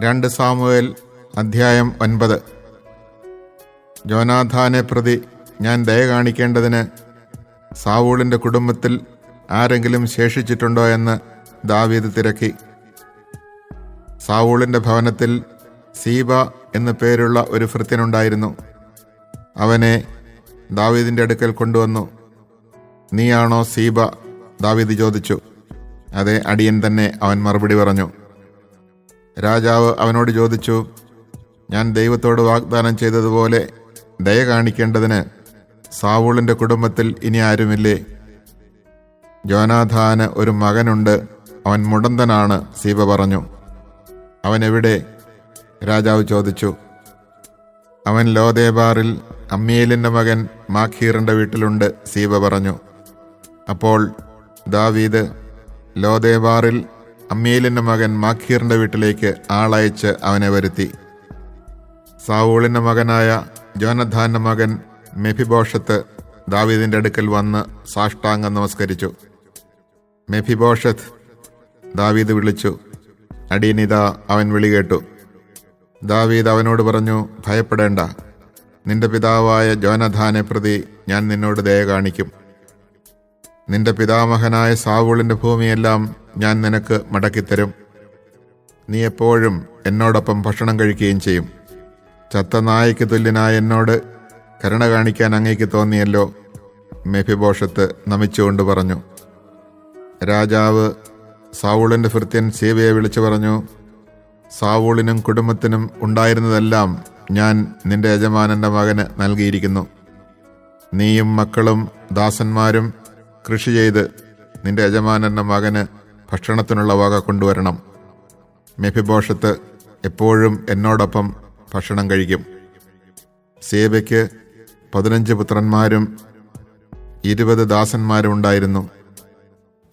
2 Samuel അധ്യായം 9. യോനാഥാനെ പ്രതി ഞാൻ ദയ കാണിക്കേണ്ടതിന് സാവൂളിൻ്റെ കുടുംബത്തിൽ ആരെങ്കിലും ശേഷിച്ചിട്ടുണ്ടോ എന്ന് ദാവീദ് തിരക്കി. സാവൂളിൻ്റെ ഭവനത്തിൽ സീബ എന്നു പേരുള്ള ഒരു ഭൃത്യനുണ്ടായിരുന്നു. അവനെ ദാവീദിൻ്റെ അടുക്കൽ കൊണ്ടുവന്നു. നീയാണോ സീബ? ദാവീദ് ചോദിച്ചു. അതെ, അടിയൻ തന്നെ, അവൻ മറുപടി പറഞ്ഞു. രാജാവ് അവനോട് ചോദിച്ചു, ഞാൻ ദൈവത്തോട് വാഗ്ദാനം ചെയ്തതുപോലെ ദയ കാണിക്കേണ്ടതിന് സാവൂളിൻ്റെ കുടുംബത്തിൽ ഇനി ആരുമില്ലേ? യോനാഥാന് ഒരു മകനുണ്ട്, അവൻ മുടന്തനാണ്, സീബ പറഞ്ഞു. അവൻ എവിടെ? രാജാവ് ചോദിച്ചു. അവൻ ലോദേബാറിൽ അമ്മീയേലിൻ്റെ മകൻ മാഖീറിൻ്റെ വീട്ടിലുണ്ട്, സീബ പറഞ്ഞു. അപ്പോൾ ദാവീദ് ലോദേബാറിൽ അമ്മീയേലിൻ്റെ മകൻ മാഖീറിൻ്റെ വീട്ടിലേക്ക് ആളയച്ച് അവനെ വരുത്തി. സാവൂളിൻ്റെ മകനായ യോനാഥാന്റെ മകൻ മെഫിബോഷത്ത് ദാവീദിൻ്റെ അടുക്കൽ വന്ന് സാഷ്ടാംഗം നമസ്കരിച്ചു. മെഫിബോഷത്ത്, ദാവീദ് വിളിച്ചു. അടിയനിതാ, അവൻ വിളി കേട്ടു. ദാവീദ് അവനോട് പറഞ്ഞു, ഭയപ്പെടേണ്ട, നിന്റെ പിതാവായ യോനാഥാനെ പ്രതി ഞാൻ നിന്നോട് ദയ കാണിക്കും. നിന്റെ പിതാമഹനായ സാവൂളിൻ്റെ ഭൂമിയെല്ലാം ഞാൻ നിനക്ക് മടക്കിത്തരും. നീ എപ്പോഴും എന്നോടൊപ്പം ഭക്ഷണം കഴിക്കുകയും ചെയ്യും. ചത്ത നായ്ക്ക് തുല്യനായ എന്നോട് കരുണ കാണിക്കാൻ അങ്ങേക്ക് തോന്നിയല്ലോ, മെഫിബോഷത്ത് നമിച്ചുകൊണ്ട് പറഞ്ഞു. രാജാവ് സാവൂളിൻ്റെ ഭൃത്യൻ സീബയെ വിളിച്ചു പറഞ്ഞു, സാവൂളിനും കുടുംബത്തിനും ഉണ്ടായിരുന്നതെല്ലാം ഞാൻ നിന്റെ യജമാനന്റെ മകന് നൽകിയിരിക്കുന്നു. നീയും മക്കളും ദാസന്മാരും കൃഷി ചെയ്ത് നിന്റെ യജമാനന്റെ മകന് ഭക്ഷണത്തിനുള്ള വക കൊണ്ടുവരണം. മെഫിബോഷത്ത് എപ്പോഴും എന്നോടൊപ്പം ഭക്ഷണം കഴിക്കും. സീബയ്ക്ക് 15 പുത്രന്മാരും 20 ദാസന്മാരും ഉണ്ടായിരുന്നു.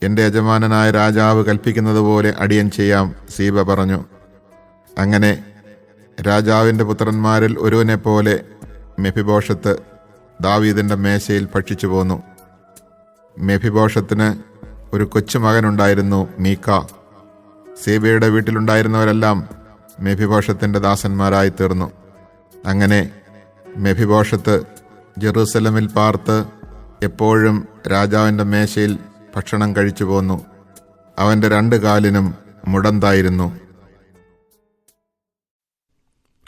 എൻ്റെ യജമാനനായ രാജാവ് കൽപ്പിക്കുന്നത് പോലെ അടിയൻ ചെയ്യാം, സീബ പറഞ്ഞു. അങ്ങനെ രാജാവിൻ്റെ പുത്രന്മാരിൽ ഒരുവനെ പോലെ മെഫിബോഷത്ത് ദാവീദിൻ്റെ മേശയിൽ ഭക്ഷിച്ചു പോന്നു. മെഫിബോഷത്തിന് ഒരു കൊച്ചുമകനുണ്ടായിരുന്നു, മീക്ക. സീബയുടെ വീട്ടിലുണ്ടായിരുന്നവരെല്ലാം മെഫിബോഷത്തിൻ്റെ ദാസന്മാരായി തീർന്നു. അങ്ങനെ മെഫിബോഷത്ത് ജെറൂസലമിൽ പാർത്ത് എപ്പോഴും രാജാവിൻ്റെ മേശയിൽ ഭക്ഷണം കഴിച്ചു പോന്നു. അവൻ്റെ 2 കാലിനും മുടന്തായിരുന്നു.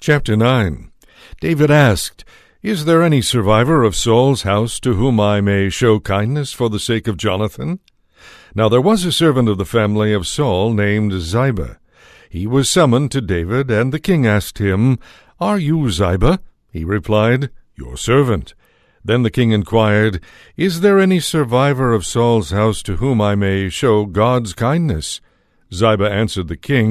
Chapter 9. David asked, Is there any survivor of Saul's house to whom I may show kindness for the sake of Jonathan? Now there was a servant of the family of Saul named Ziba. He was summoned to David, and the king asked him, Are you Ziba? He replied, Your servant. Then the king inquired, Is there any survivor of Saul's house to whom I may show God's kindness? Ziba answered the king,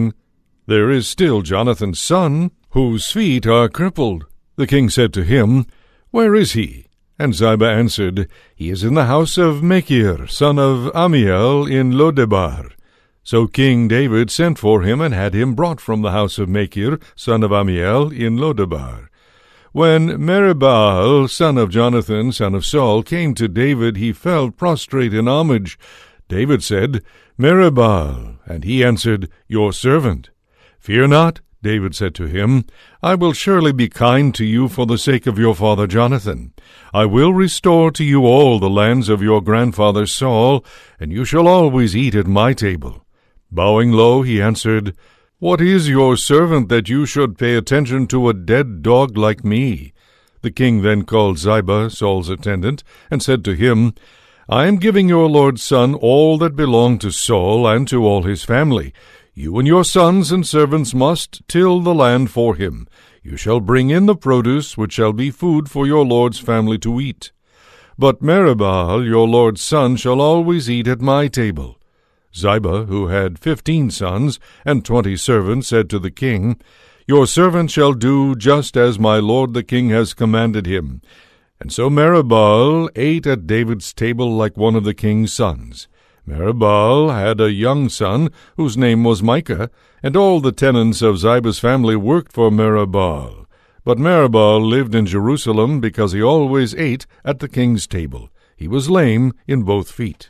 There is still Jonathan's son, whose feet are crippled. The king said to him, Where is he? And Ziba answered, He is in the house of Machir, son of Ammiel, in Lodebar. So King David sent for him and had him brought from the house of Machir, son of Ammiel, in Lodebar. When Merib-Baal, son of Jonathan, son of Saul, came to David, he fell prostrate in homage. David said, Merib-Baal, and he answered, Your servant. Fear not, David said to him, I will surely be kind to you for the sake of your father Jonathan. I will restore to you all the lands of your grandfather Saul, and you shall always eat at my table. Bowing low, he answered, What is your servant that you should pay attention to a dead dog like me? The king then called Ziba, Saul's attendant, and said to him, I am giving your lord's son all that belonged to Saul and to all his family. You and your sons and servants must till the land for him. You shall bring in the produce, which shall be food for your lord's family to eat. But Merib-Baal, your lord's son, shall always eat at my table. Ziba, who had 15 sons and 20 servants, said to the king, Your servant shall do just as my lord the king has commanded him. And so Merib-Baal ate at David's table like one of the king's sons. Merib-Baal had a young son whose name was Micah, and all the tenants of Ziba's family worked for Merib-Baal. But Merib-Baal lived in Jerusalem because he always ate at the king's table. He was lame in both feet.